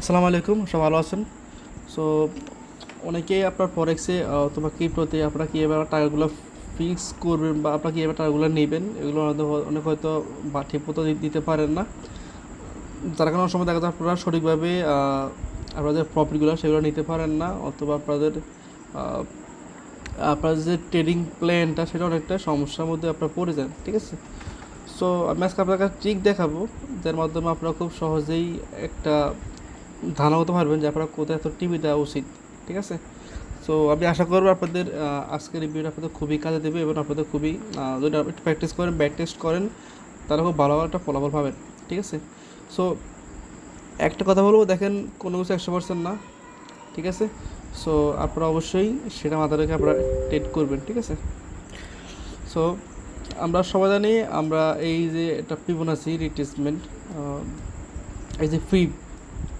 আসসালামু আলাইকুম, সব ভালো আছেন? সো অনেকেই আপনার ফরেক্সে অথবা ক্রিপ্টোতে আপনারা কীভাবে টাকাগুলো ফিক্স করবেন বা আপনারা কীভাবে টাকাগুলো নেবেন, এগুলো অনেক হয়তো বা ঠিকমতো দিতে পারেন না। যার কারণে অনেক সময় দেখা যায় আপনারা সঠিকভাবে আপনাদের প্রফিটগুলো সেগুলো নিতে পারেন না, অথবা আহ, আপনার যে ট্রেডিং প্ল্যানটা সেটা অনেকটা সমস্যার মধ্যে আপনারা পড়ে যান, ঠিক আছে? সো আমি আজকে আপনার কাছে ট্রিক দেখাবো, যার মাধ্যমে আপনারা খুব সহজেই একটা ধারণা করতে পারবেন যে আপনারা কোথায় এত টিভি দেওয়া উচিত, ঠিক আছে? সো আমি আশা করবো আপনাদের আজকের এই ভিডিওটা আপনাদের খুবই কাজে দেবে এবং আপনাদের খুবই যদি একটু প্র্যাকটিস করেন, ব্যাক টেস্ট করেন, তাহলে খুব ভালো একটা ফলাফল পাবেন, ঠিক আছে? সো একটা কথা বলবো, দেখেন কোনো কিছু 100% না, ঠিক আছে? সো আপনারা অবশ্যই সেটা মাথা রেখে আপনারা ট্রেড করবেন, ঠিক আছে? সো আমরা সবাই জানি, আমরা এই যে একটা ফিবোনাচি রিট্রেসমেন্ট, এই যে ফিব,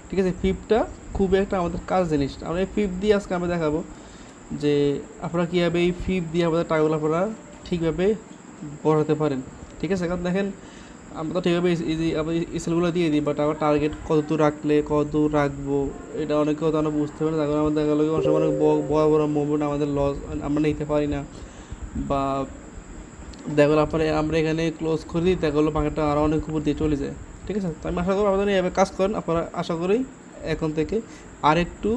ঠিক আছে, ফিবটা খুবই একটা আমাদের কাজ জিনিস। আমরা এই ফিব দিয়ে আজকে আমরা দেখাবো যে আপনারা কীভাবে এই ফিব দিয়ে আমাদের টাকাগুলো আপনারা ঠিকভাবে বসাতে পারেন, ঠিক আছে? কারণ দেখেন, আমরা তো ঠিকভাবে এই যে আমরা এসএলগুলো দিয়ে দিই, বাট আমার টার্গেট কত দূর রাখলে কত দূর রাখবো এটা অনেকে হয়তো আমরা বুঝতে পারি না। তার কারণে আমাদের দেখা গেলো অনেক সময় অনেক বড় বড় মুভমেন্ট আমাদের লস আমরা নিতে পারি না, বা দেখা গেলো আমরা এখানে ক্লোজ করে দিই, দেখা গেলো মার্কেটটা আরও অনেক উপর দিয়ে চলে যায়, ঠিক আছে? তো আমি আশা করবো আপনারা এভাবে কাজ করেন, আপনারা আশা করি এখন থেকে আর একটু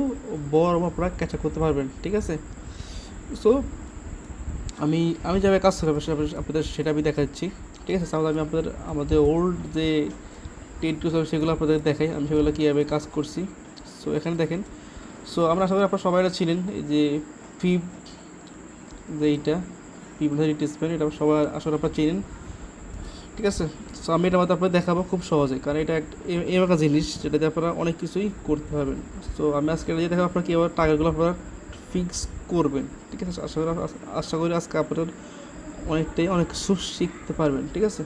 বড় আপনারা ক্যাচ আপ করতে পারবেন, ঠিক আছে? সো আমি আমি যেভাবে কাজ করবো আপনাদের সেটা আমি দেখাচ্ছি, ঠিক আছে? তাহলে আমি আমাদের ওল্ড যে টেট টুলস সেগুলো আপনাদের দেখাই, আমি সেগুলো কীভাবে কাজ করছি। সো এখানে দেখেন, সো আমরা আশা করি আপনারা সবাই ছিলেন এই যে ফিব, যে এইটা ফিব রিট্রেসমেন্ট, এটা সবাই আসলে আপনারা চিনেন, ঠিক আছে? সো আমি এটা আপনাদের দেখাবো খুব সহজে, কারণ এটা এমন একটা জিনিস যেটাতে আপনারা অনেক কিছুই করতে পারবেন। সো আমি আজকে এটা দেখাবো আপনারা কীভাবে টাকাগুলো আপনারা ফিক্স করবেন, ঠিক আছে? আশা করি আজকে আপনাদের অনেক কিছু শিখতে পারবেন, ঠিক আছে?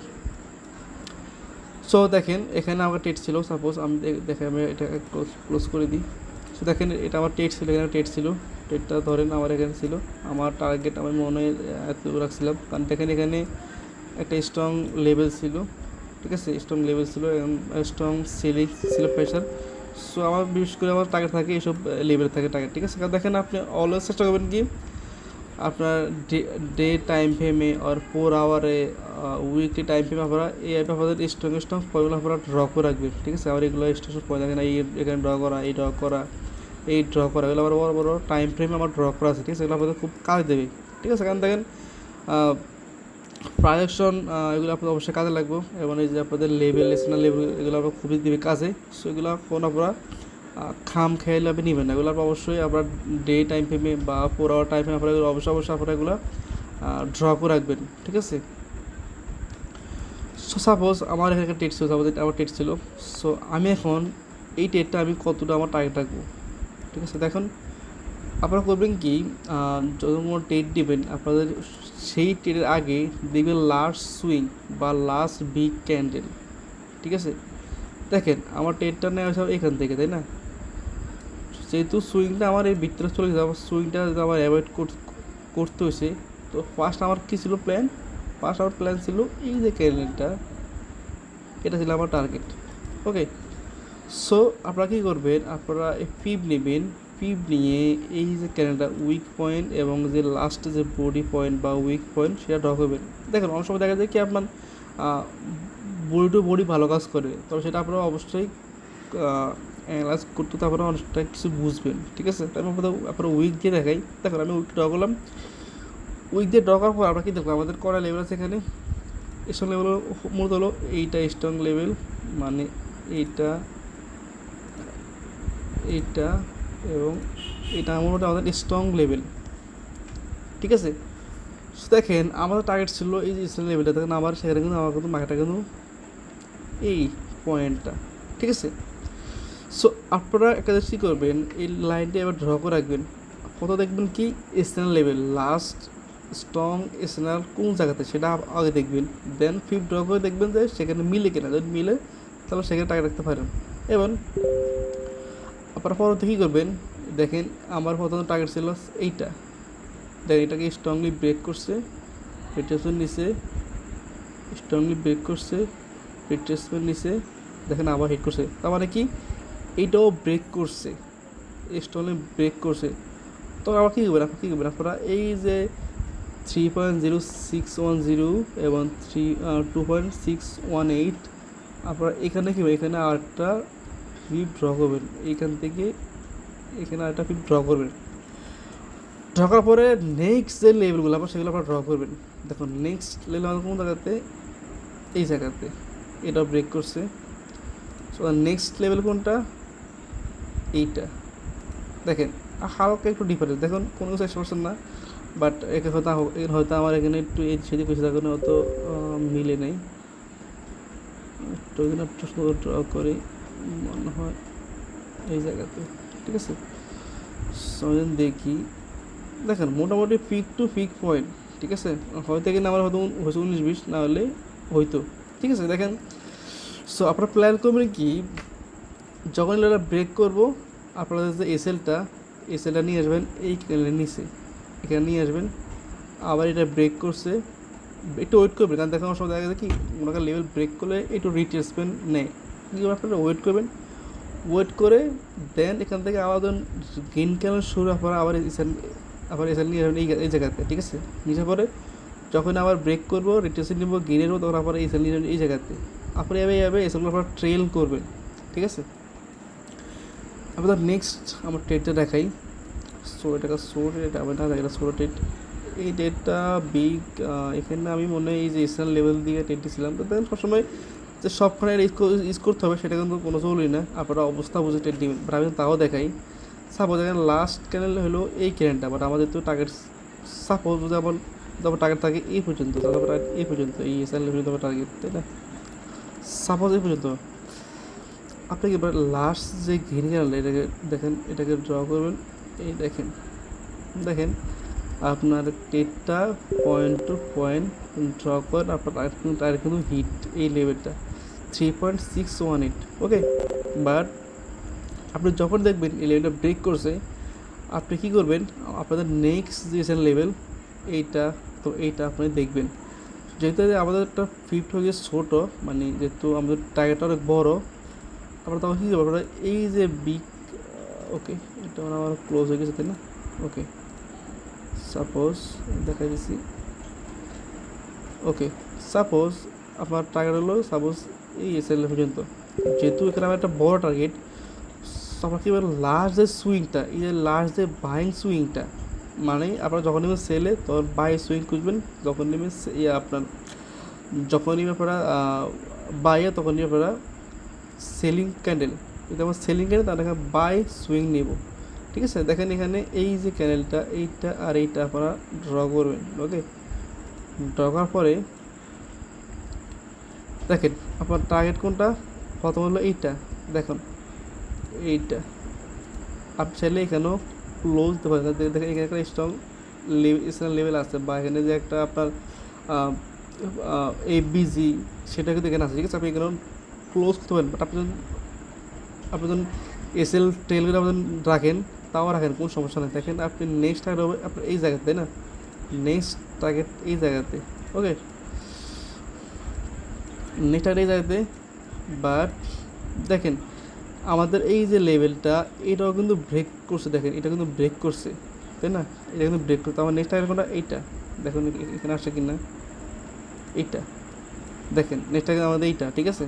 সো দেখেন, এখানে আমার টেট ছিল, সাপোজ আমি দেখে আমি এটা ক্লোজ করে দিই। সো দেখেন, এটা আমার টেট ছিল, এখানে টেট ছিল, টেটটা ধরেন আমার এখানে ছিল, আমার টার্গেট আমি মনে হয় এত রাখছিলাম, কারণ দেখেন এখানে একটা স্ট্রং লেভেল ছিল, ঠিক আছে? স্ট্রং লেভেল ছিল এবং স্ট্রং সেলিং ছিল, প্রেশার। সো আমার বিশেষ করে আমার টার্গেট থাকে এইসব লেভেল থাকে টার্গেট, ঠিক আছে? কারণ দেখেন, আপনি অলওয়েজ চেষ্টা করবেন কি আপনার ডে টাইম ফ্রেমে আর 4 আওয়ারে উইকলি টাইম ফ্রেমে আপনারা এই অ্যাপে আপনাদের স্ট্রং পয়েন্টগুলো আপনারা ড্র করে রাখবেন, ঠিক আছে? আবার এগুলো স্ট্রং পয়েন্ট দেখেন, এখানে ড্র করা, এই ড্র করা, এই ড্র করা, এগুলো আবার বড় বড় টাইম ফ্রেমে আমার ড্র করা আছে, ঠিক আছে? এগুলো আপনাদের খুব কাজ দেবে, ঠিক আছে? কারণ দেখেন প্রাইজেকশন এগুলো আপনাদের অবশ্যই কাজে লাগবে, এবং এই যে আপনাদের লেভেল, ন্যাশনাল লেভেল, এগুলো আপনার খুবই দেবে কাজে। সো এগুলো কোনো আপনারা খাম খেয়াল আপনি নেবেন না, এগুলো অবশ্যই আপনার ডে টাইম ফ্রেমে বা 4 আওয়ার টাইম ফ্রেমে আপনারা অবশ্যই আপনারা এগুলো ড্র করে রাখবেন, ঠিক আছে? সো সাপোজ আমার এখানে টেট ছিল, সাপোজ আমার টেট ছিল। সো আমি এখন এই টেটটা আমি কতটা আমার টার্গেট রাখবো, ঠিক আছে? দেখুন, আপনারা করবেন কি, যখন কোনো টেট দিবেন আপনাদের সেই টেটের আগে দেখবেন লাস্ট সুইং বা লাস্ট বিগ ক্যান্ডেল, ঠিক আছে? দেখেন আমার টেটটা নেওয়া হয়েছে এখান থেকে, তাই না? যেহেতু সুইংটা আমার এই ভিতরে চলে গেছে, আমার সুইংটা আমার অ্যাভয়েড করতে হয়েছে। তো ফার্স্ট আমার কী ছিল প্ল্যান? ফার্স্ট আমার প্ল্যান ছিল এই যে ক্যান্ডেলটা, এটা ছিল আমার টার্গেট, ওকে? সো আপনারা কী করবেন, আপনারা এই ফিব নেবেন, ফিব নিয়ে এই যে ক্যান্ডেলটা উইক পয়েন্ট এবং যে লাস্ট যে বডি পয়েন্ট বা উইক পয়েন্ট সেটা ড্র করবেন। দেখেন অনেক সময় দেখা যায় কি আপনার বডি টু বডি ভালো কাজ করে, তবে সেটা আপনারা অবশ্যই অ্যানালাইজ করতে, তারপরে অনেকটা কিছু বুঝবেন, ঠিক আছে? তাই আমি আপনারা উইক দিয়ে দেখাই। দেখুন আমি উইক ড্র করলাম, উইক দিয়ে ড্র করার পর আমরা কী দেখবো, আমাদের করা লেভেল আছে এখানে, স্ট্রং লেভেল মূলত হলো এইটা স্ট্রং লেভেল, মানে এইটা, এইটা এবং এটা মোটামুটি আমাদের স্ট্রং লেভেল, ঠিক আছে? দেখেন আমাদের টার্গেট ছিল এই যে স্ট্রং লেভেলটা, দেখেন আবার সেখানে কিন্তু আমার কিন্তু মার্কেটটা কিন্তু এই পয়েন্টটা, ঠিক আছে? সো আপনারা একটা জিনিস কী করবেন, এই লাইনটা এবার ড্র করে রাখবেন, কত দেখবেন কি SNL level, last strong SNL কোন জায়গাতে সেটা আগে দেখবেন, দেন ফিফ ড্র করে দেখবেন যে সেখানে মিলে কিনা, যদি মিলে তাহলে সেখানে টাকা রাখতে পারেন। এবং আপনারা পরবর্তী কী করবেন, দেখেন আমার প্রথম টার্গেট ছিল এইটা, দেখেন এটাকে স্ট্রংলি ব্রেক করছে, রিট্রেসমেন্ট নিচে, স্ট্রংলি ব্রেক করছে, রিট্রেসমেন্ট নিচে, দেখেন আবার হিট করছে। তার মানে কি এইটাও ব্রেক করছে, স্টলে ব্রেক করছে, তো আবার কী করবেন আপনারা এই যে 3.0610 এবং 2.618 আপনারা এখানে কী এখানে আরেকটা ফিপ ড্র করবেন, এইখান থেকে এখানে আরেকটা ফিপ ড্র করবেন। ড্র করার পরে নেক্সট যে লেভেলগুলো আবার সেগুলো আপনারা ড্র করবেন। দেখুন নেক্সট লেভেল আমাদের কোন জায়গাতে, এই জায়গাতে এটা ব্রেক করছে। সো নেক্সট লেভেল কোনটা, এইটা। দেখেন হালকা একটু ডিফারেন্স, দেখুন কোনো কিছু 100% না, বাট একে হয়তো আমার এখানে একটু এই সেদিক কিছু থাকার হয়তো মিলে নেই, একটু এখানে একটু সুন্দর ড্র করি মনে হয় এই জায়গাতে, ঠিক আছে। সো দেখি, দেখেন মোটামুটি পিক টু পিক পয়েন্ট, ঠিক আছে। হয়তো এখানে আমার হয়তো হয়েছে 19-20, না হলে হয়তো, ঠিক আছে। দেখেন সো আপনারা প্ল্যান করবেন কি, যখন এটা ব্রেক করবো আপনাদের যে এসএলটা নিয়ে আসবেন এই ক্যানেলের নিচে, এখানে নিয়ে আসবেন। আবার এটা ব্রেক করছে, একটু ওয়েট করবেন, কারণ দেখানোর সময় দেখা যায় কি ওনাকে লেভেল ব্রেক করলে একটু রিট্রেসমেন্ট নেয়, কী আপনারা ওয়েট করবেন। ওয়েট করে দেন এখান থেকে আবার ধরুন গ্রিন ক্যানেল শুরু আপনারা আবার এসএল নিয়ে যাবেন এই জায়গাতে, ঠিক আছে। নিচে পরে যখন আবার ব্রেক করবো রিট্রেসেন্ট নিবো গেইনের নেবো, তখন আবার এসএল নিয়ে যাবেন এই জায়গাতে। আপনি এভাবে এসএলগুলো আপনারা ট্রেল করবেন, ঠিক আছে। আপনার নেক্সট আমার ট্রেডটা দেখাই। সো এটা আমি না এটা সোলো ট্রেড, এই ডেটটা বিগ। এখানে আমি মনে হয় এই যে এসএল লেভেল দিয়ে ট্রেড দিয়েছিলাম, তো দেখেন সবসময় যে সবখানে ইউজ করতে হবে সেটা কিন্তু কোনো জরুরি না, আপনারা অবস্থা বুঝে ট্রেড দিবেন। বাট আমি তাও দেখাই। সাপোজ এখানে লাস্ট ক্যানেল হলো এই ক্যানেলটা, বাট আমাদের তো টার্গেট সাপোজ যেমন টার্গেট থাকে এই পর্যন্ত, তারপর এই পর্যন্ত এই এসএল লেভেল টার্গেট, তাই না। সাপোজ এই পর্যন্ত আপনি এবার লাস্ট যে গ্রিন ক্যানেল এটাকে দেখেন, এটাকে ড্র করবেন। এই দেখেন আপনার টেটটা পয়েন্ট টু পয়েন্ট ড্র করেন, আপনার টার্গেট কিন্তু হিট এই লেভেলটা 3.618, ওকে। বাট আপনি যখন দেখবেন এই লেভেলটা ব্রেক করছে, আপনি কী করবেন, আপনাদের নেক্সট যে লেভেল এইটা, তো এইটা আপনি দেখবেন। যেহেতু আমাদের একটা ফিফট হয়ে গেছে ছোটো, মানে যেহেতু আমাদের টার্গেটটা অনেক বড়ো, আমরা তখন কী করবো, আপনারা এই যে বিগ, ওকে এটা আমার ক্লোজ হয়ে গেছে, তাই না। ওকে সাপোজ দেখাই দিচ্ছি, ওকে সাপোজ আপনার টার্গেট হলো সাপোজ এই এসএল পর্যন্ত, যেহেতু এখানে আমার একটা বড় টার্গেট, আপনার কী বলবো লাস্ট যে সুইংটা, এই যে লাস্ট যে বাইং সুইংটা, মানে আপনারা যখন নেবেন সেলে তখন বাই সুইং খুঁজবেন, যখন নেবেন আপনার যখন নেবেন আপনারা বাইয়ে, তখন নেবেন আপনারা সেলিং ক্যান্ডেল, যদি আমার সেলিং ক্যান্ডেল তাহলে এখানে বাই সুইং নেব, ঠিক আছে। দেখেন এখানে এই যে ক্যান্ডেলটা এইটা আর এইটা আপনারা ড্র করবেন, ওকে। ড্র করার পরে দেখেন আপনার টার্গেট কোনটা, প্রথম হলো এইটা, দেখুন এইটা আপনি চাইলে এখানেও ক্লোজ দিতে পারেন। দেখেন এখানে একটা স্ট্রং লেভেল আছে, বা এখানে যে একটা আপনার এবিজি সেটা কিন্তু এখানে আছে, ঠিক আছে। আপনি এখানে ক্লোজ করতে পারেন, বাট আপনি যখন এসএল টেলগুলো আপনি রাখেন, তাও রাখেন, কোনো সমস্যা নেই। দেখেন আপনি নেক্সট টার্গেট হবে আপনার এই জায়গাতে, তাই না, নেক্সট টার্গেট এই জায়গাতে, ওকে নেক্সট টার্গেট এই জায়গাতে। বাট দেখেন আমাদের এই যে লেভেলটা এটাও কিন্তু ব্রেক করছে, দেখেন এটা কিন্তু ব্রেক করছে, তাই না, এটা কিন্তু ব্রেক করছে। আমার নেক্সট টার্গেট কোনটা, এইটা দেখুন এখানে আসছে কি না, এইটা দেখেন নেক্সট টার্গেট আমাদের এইটা, ঠিক আছে।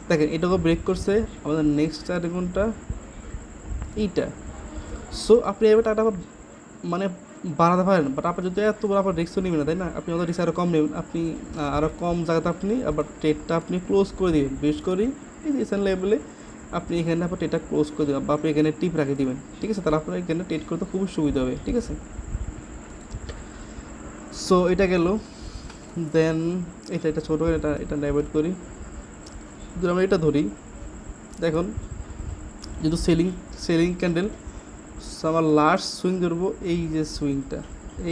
দেখেন এটাকেও ব্রেক করছে, আমাদের নেক্সট টার্গেট কোনটা, এইটা। সো আপনি এবার টাকা মানে বাড়াতে পারেন, বাট আপনি যদি এত বড় আপনার রিস্কও নেবেন না, তাই না। আপনি আমাদের রিস্ক আরও কম নেবেন, আপনি আরও কম জায়গাতে আপনি আবার ট্রেডটা আপনি ক্লোজ করে দিবেন, বেশ করি এই রিসেন্ট লেভেলে আপনি এখানে আপনার ট্রেডটা ক্লোজ করে দেবেন, বা আপনি এখানে টিপ রাখে দিবেন, ঠিক আছে। তাহলে আপনার এখানে ট্রেড করতে খুবই সুবিধা হবে, ঠিক আছে। সো এটা গেল। দেন এটা ছোটো, এটা অ্যাভয়েড করি। যদি আমরা এটা ধরি, দেখুন যেহেতু সেলিং ক্যান্ডেল, আমার লাস্ট সুইং ধরবো এই যে সুইংটা,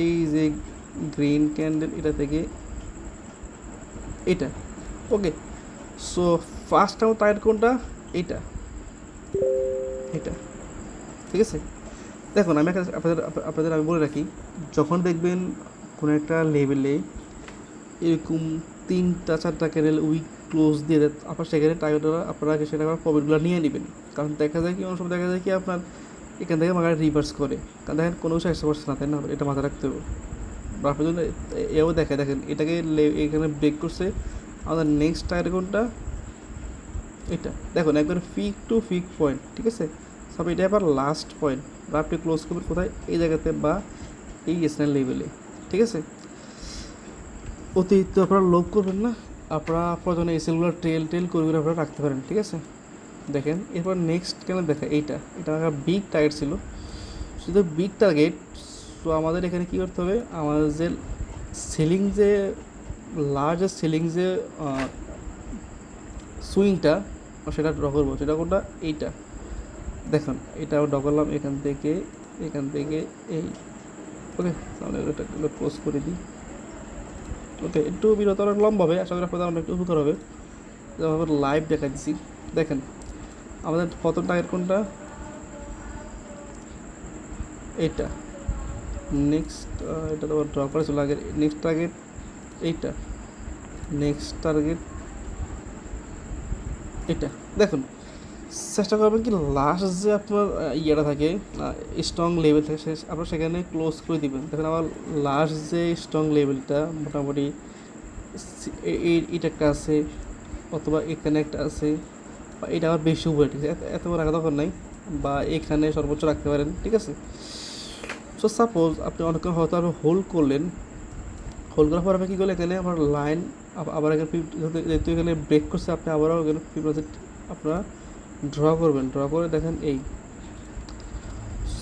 এই যে গ্রিন ক্যান্ডেল এটা থেকে এটা, ওকে। সো ফার্স্ট আমার টার্গেট কোনটা, এটা, ঠিক আছে। দেখুন আমি আপনাদের আমি বলে রাখি, যখন দেখবেন কোনো একটা লেভেলে এরকম 3টা 4টা ক্যান্ডেল উইক ক্লোজ দিয়ে দেয়, আপনার সেখানে টার্গেটটা আপনারা সেটা আপনার প্রফিটগুলো নিয়ে নেবেন। কারণ দেখা যায় কি অনেক সময় দেখা যায় কি আপনার এখান থেকে মার্কেট রিভার্স করে, কারণ দেখেন কোনো কিছু 100% না, তাই না? এটা মাথায় রাখতে হবে। বা আপনার জন্য এও দেখেন এটাকে এখানে ব্রেক করছে। আমাদের নেক্সট টার্গেট কোনটা? এটা দেখুন একবার ফিক টু ফিক পয়েন্ট, ঠিক আছে? সব এটা আবার লাস্ট পয়েন্ট, বা আপনি ক্লোজ করবেন কোথায়? এই জায়গাতে বা এই স্ন্যাল লেভেলে, ঠিক আছে? অতিরিক্ত আপনারা লোভ করবেন না, আপনারা প্রয়োজনে এসএলগুলো টেল করে আপনারা রাখতে পারেন, ঠিক আছে? দেখেন এরপর নেক্সট কেন দেখা, এটা আমার বিগ টার্গেট ছিল, শুধু বিগ টার্গেট। তো আমাদের এখানে কী করতে হবে, আমাদের যে সেলিং যে লার্জেস্ট সেলিং যে সুইংটা সেটা ড্র করবো, সেটা কোনটা? এইটা দেখুন, এটা ড্র করলাম এখান থেকে এই, ওকে তাহলে এটা ক্লোজ করে দিই। ওকে, একটু বিরত অনেক লম্বা হবে, আশা করি আপনাদের অনেক একটু উপকার হবে। যেমন লাইভ দেখা দিচ্ছি, দেখেন আমাদের প্রথম টার্গেট কোনটা? এইটা। নেক্সট এটা তো ড্র করা ছিল আগে। নেক্সট টার্গেট এইটা, নেক্সট টার্গেট এটা। দেখুন চেষ্টা করবেন কি লাস্ট যে আপনার ইয়েটা থাকে, স্ট্রং লেভেল থাকে, আপনার সেখানে ক্লোজ করে দিবেন। দেখুন আমার লাস্ট যে স্ট্রং লেভেলটা মোটামুটি এটা একটা আছে, অথবা এখানে একটা আছে, বা এটা আবার বেশি উপরে, ঠিক আছে? এত রাখা দরকার নাই, বা এখানে সর্বোচ্চ রাখতে পারেন, ঠিক আছে? সো সাপোজ আপনি অনেকক্ষণ হয়তো আপনি হোল্ড করলেন, হোল্ড করার পর আপনি কী করলেন, এখানে আপনার লাইন আবার এখানে যেহেতু এখানে ব্রেক করছে, আপনি আবারও এখানে 50% আপনারা ড্র করবেন। ড্র করে দেখেন এই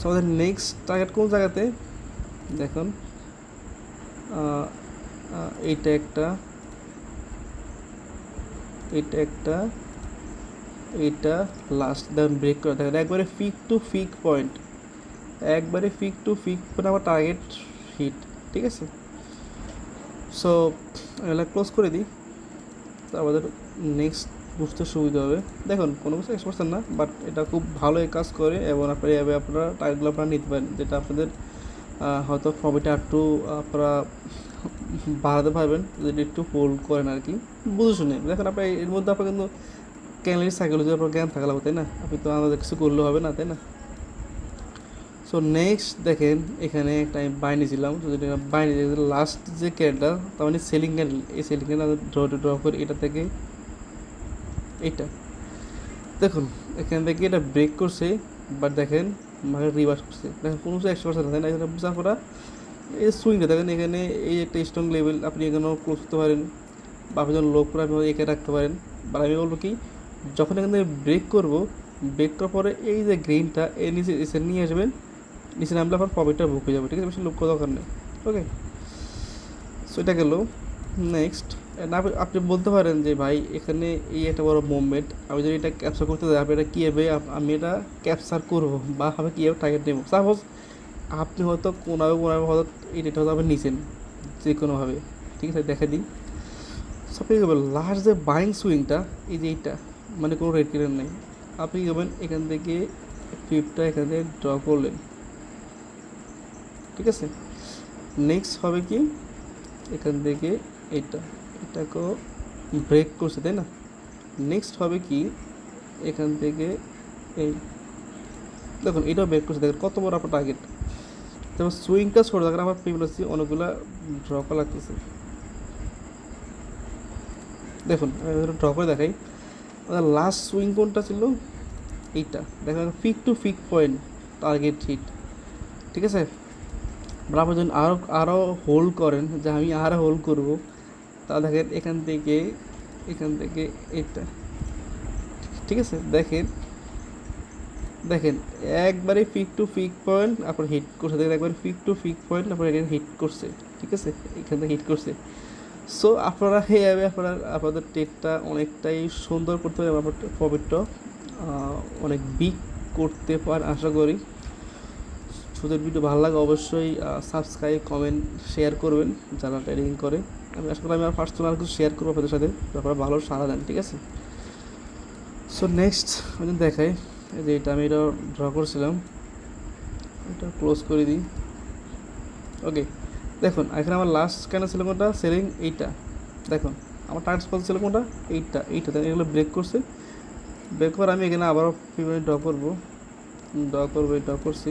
আমাদের নেক্সট টার্গেট কোন জায়গাতে দেখুন, এইটা একটা, এইটা লাস্ট দেখেন ব্রেক করে দেখেন একবারে ফিক টু ফিক পয়েন্ট, আমার টার্গেট হিট, ঠিক আছে? সো এগুলো ক্লোজ করে দিই, তো আমাদের নেক্সট বুঝতে সুবিধা হবে। দেখুন কোনো কিছু 100% না, বাট এটা খুব ভালো কাজ করে, এবং আপনারা এভাবে আপনারা টার্গেটগুলো আপনারা নিতে পারেন, যেটা আপনাদের হয়তো প্রফিটটা একটু আপনারা বাড়াতে পারবেন যদি একটু হোল্ড করেন আর কি, বুঝে শুনে। দেখুন আপনার এর মধ্যে আপনার কিন্তু ক্যানারি সাইকোলজি আপনার জ্ঞান থাকা লাগবে, তাই না? আপনি তো আমাদের কিছু করলেও হবে না, তাই না? সো নেক্সট দেখেন এখানে একটা আমি বাই নিয়েছিলাম, তো যেটা বাই নিয়ে লাস্ট যে ক্যান্ডেলটা, তার মানে সেলিং ক্যান্ডেল, এই সেলিং ক্যান্ডেল ড্র করে এটা থেকে এইটা দেখুন এখান থেকে এটা ব্রেক করছে, বাট দেখেন মার্কেট রিভার্স করছে। দেখেন কোনো কিছু 100% না, তাই না? এখানে বুঝা পড়া এই সুইংটা দেখেন, এখানে এই একটা স্ট্রং লেভেল, আপনি এখানেও ক্লোজ করতে পারেন, বা আপনি যখন লো করে আপনি এখানে রাখতে পারেন। বা আমি বলবো কি, যখন এখান থেকে ব্রেক করবো, ব্রেক করার পরে এই যে গ্রেইনটা এর নিচে এসে নিয়ে আসবেন, নিচে নামলে আপনার প্রফিটটা বুক হয়ে যাবে, ঠিক আছে? বেশি লোক দরকার নেই, ওকে? সো এটা গেল। নেক্সট না আপনি বলতে পারেন যে ভাই এখানে এই একটা বড় মুভমেন্ট, আমি যদি এটা ক্যাপচার করতে যাই, আপনি এটা কীভাবে আমি এটা ক্যাপচার করবো, বা আমি কীভাবে টার্গেট নেবো? সাপোজ আপনি হয়তো কোনোভাবে হয়তো এই ডেটা হয়তো আপনি নিছেন যে কোনোভাবে, ঠিক আছে? দেখা দিই সব কী করবেন, লাস্ট যে বাইং সুইংটা এই যে এইটা, মানে কোনো রেড ক্লিয়ার নেই, আপনি কী করবেন, এখান থেকে ফিফটা এখান থেকে ড্র করলেন, ঠিক আছে? নেক্সট হবে কি, এখান থেকে এটাকেও ব্রেক করছে, তাই না? নেক্সট হবে কি, এখান থেকে এই দেখুন এটাও ব্রেক করছে, দেখেন কত বড় আপনার টার্গেট। তারপর সুইংটা ছোটো, দেখেন আমার প্রিভিয়াসলি অনেকগুলো ড্র করা লাগতেছে। দেখুন ড্র করে দেখাই, আমাদের লাস্ট সুইং কোনটা ছিল? এইটা দেখেন ফিক টু ফিক পয়েন্ট, টার্গেট হিট, ঠিক আছে? আপনি যদি আরও হোল্ড করেন, যে আমি আরও হোল্ড করবো, তা দেখেন এখান থেকে এটা, ঠিক আছে? দেখেন একবারে ফিক টু ফিক পয়েন্ট আপনার হিট করছে, দেখেন একবারে ফিক টু ফিক পয়েন্ট আপনার এখানে হিট করছে, ঠিক আছে? এখান থেকে হিট করছে। সো আপনারা এইভাবে আপনাদের ট্রেডটা অনেকটাই সুন্দর করতে হবে, আপনার প্রফিটটা অনেক বিগ করতে পারেন আশা করি। সুদের ভিডিও ভালো লাগে অবশ্যই সাবস্ক্রাইব, কমেন্ট, শেয়ার করবেন যারা ট্রেডিং করে। আমি আশা করি আমি আর পার্সোনাল কিছু শেয়ার করবো আপনাদের সাথে, আপনারা ভালো সাড়া দেন, ঠিক আছে? সো নেক্সট আমি দেখাই, যে এটা আমি এটা ড্র করছিলাম, এটা ক্লোজ করে দিই, ওকে? দেখুন এখানে আমার লাস্ট কেন ছিল কোনটা? সেলিং এইটা, দেখুন আমার টার্গেট কত ছিল কোনটা, এইটা তাই এগুলো ব্রেক করছে। ব্রেক করে আমি এখানে আবারও পিভট ড্র করছি।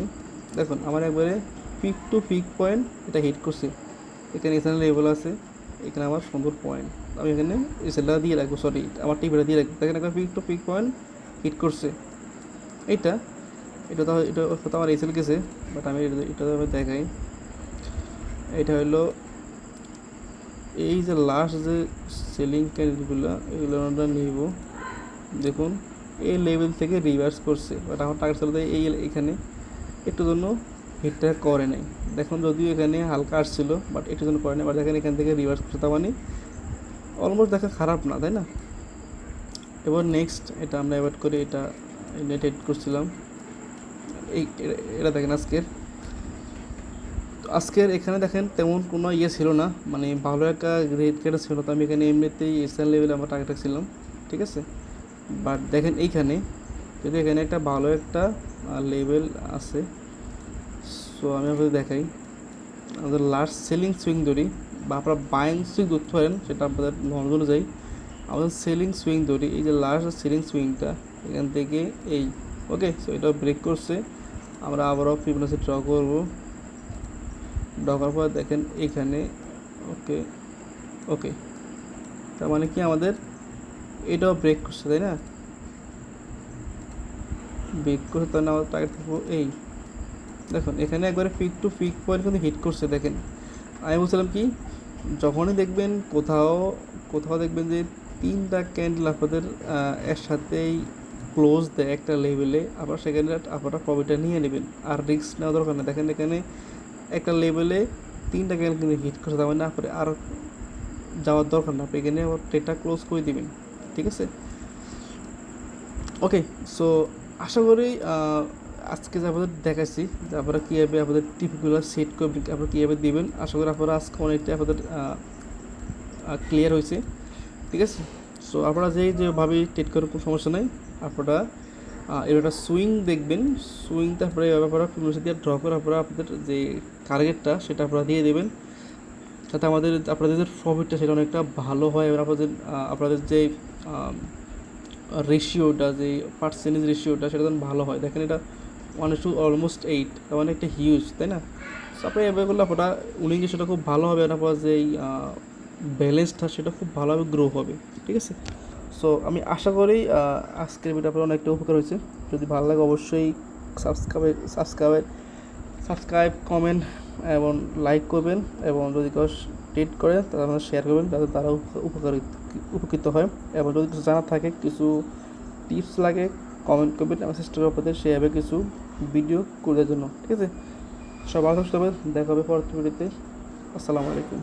দেখুন আমার একবারে পিক টু পিক পয়েন্ট এটা হিট করছে। এখানে লেভেল আছে, এখানে আমার সুন্দর পয়েন্ট, আমি এখানে এসএলটা দিয়ে রাখবো, সরি আমার টিভিটা দিয়ে রাখবো। দেখেন একবার peak to peak point hit করছে। এইটা এটা তো আমার এসএল গেছে, বাট আমি এটা দেখাই। এটা হলো এই যে লাস্ট যে সেলিং ক্যান্ডেলগুলো, এগুলো আমরা নিব। দেখুন এই লেভেল থেকে রিভার্স করছে, বাট আমার টার্গেট ছিল এখানে একটু জন্য হিটটা করে নাই। দেখুন যদিও এখানে হালকা আসছিল, বাট একটু জন্য করে নাই। বাট দেখেন এখান থেকে রিভার্স করছে, তার মানে অলমোস্ট দেখা খারাপ না, তাই না? এবার নেক্সট এটা আমরা অ্যাভয়েড করে এটা নেট এড করছিলাম। এটা দেখেন আজকের এখানে দেখেন তেমন কোনো ছিল না, মানে ভালো একটা গ্রেড কেটে ছিল। তো আমি এখানে এমনিতেই এসএন লেভেলে আমার টার্গেট ছিলাম, ঠিক আছে। বাট দেখেন এইখানে যদি এখানে একটা ভালো একটা লেভেল আছে, সো আমি আপনাদের দেখাই। আমাদের লাস্ট সেলিং সুইং ধরি বা আপনারা বাইং সুইং ধরতে পারেন, সেটা আপনাদের নলেজ অনুযায়ী। আমাদের সেলিং সুইং ধরি, এই যে লাস্ট সেলিং সুইংটা এখান থেকে এই, ওকে। সো এটা ব্রেক করছে, আমরা আবারও ফিবোনাচি ড্র করবো। ড্র করার পর দেখেন এইখানে, ওকে তার মানে কি আমাদের এটাও ব্রেক করছে, তাই না? ব্রেক করছে, তাহলে আমাদের টার্গেট থাকবো এই। দেখুন এখানে একবারে পিক টু পিক পয়েন্ট কিন্তু হিট করছে। দেখেন আমি বলছিলাম কি, যখনই দেখবেন কোথাও দেখবেন যে 3টা ক্যান্ডেল আপনাদের একসাথেই ক্লোজ দেয় একটা লেভেলে, আবার সেখানে আপনারা প্রফিটটা নিয়ে নেবেন, আর রিস্ক নেওয়া দরকার নেই। দেখেন এখানে একটা লেভেলে 3টা ক্যান্ডেল কিন্তু হিট করছে, তার মানে আপনার আর যাওয়ার দরকার না, আপনি এখানে আবার ট্রেডটা ক্লোজ করে দিবেন, ঠিক আছে। ওকে, সো আশা করি আজকে যে আপনাদের দেখাচ্ছি যে আপনারা কীভাবে আপনাদের টিপগুলো সেট করবেন, আপনারা কীভাবে দেবেন, আশা করি আপনারা আজকে অনেকটা আপনাদের ক্লিয়ার হয়েছে, ঠিক আছে। সো আপনারা যেভাবে ট্রেড করার কোনো সমস্যা নেই। আপনারা এর একটা সুইং দেখবেন, সুইংটা আপনারা এভাবে আপনারা ফিবোনাচি দিয়ে ড্র করে আপনারা আপনাদের যে টার্গেটটা সেটা আপনারা দিয়ে দেবেন, যাতে আপনাদের যে প্রফিটটা সেটা অনেকটা ভালো হয়। এবং আপনাদের যে রেশিওটা, যে পার্সেন্টেজ রেশিওটা সেটা যেন ভালো হয়। দেখেন এটা 1:8, তার মানে একটা হিউজ, তাই না? সো আপনি এভাবে করলে আপনারা উইনিং সেটা খুব ভালো হবে, আপনার যে ব্যালেন্সটা সেটা খুব ভালোভাবে গ্রো হবে, ঠিক আছে। সো আমি আশা করি আজকের ভিডিও আপনার অনেকটা উপকার হয়েছে। যদি ভালো লাগে অবশ্যই সাবস্ক্রাইব কমেন্ট এবং লাইক করবেন, এবং যদি কেউ ট্রিট করে তারা আপনারা শেয়ার করবেন, যাতে তারা উপকৃত হয়। এবং যদি কিছু জানার থাকে, কিছু টিপস লাগে, কমেন্ট করবেন, আমার চেষ্টা করবো আপনাদের সেভাবে কিছু ভিডিও করার জন্য, ঠিক আছে। সব ভালো থাকবেন, দেখা হবে পরবর্তী ভিডিওতে। আসসালামু আলাইকুম।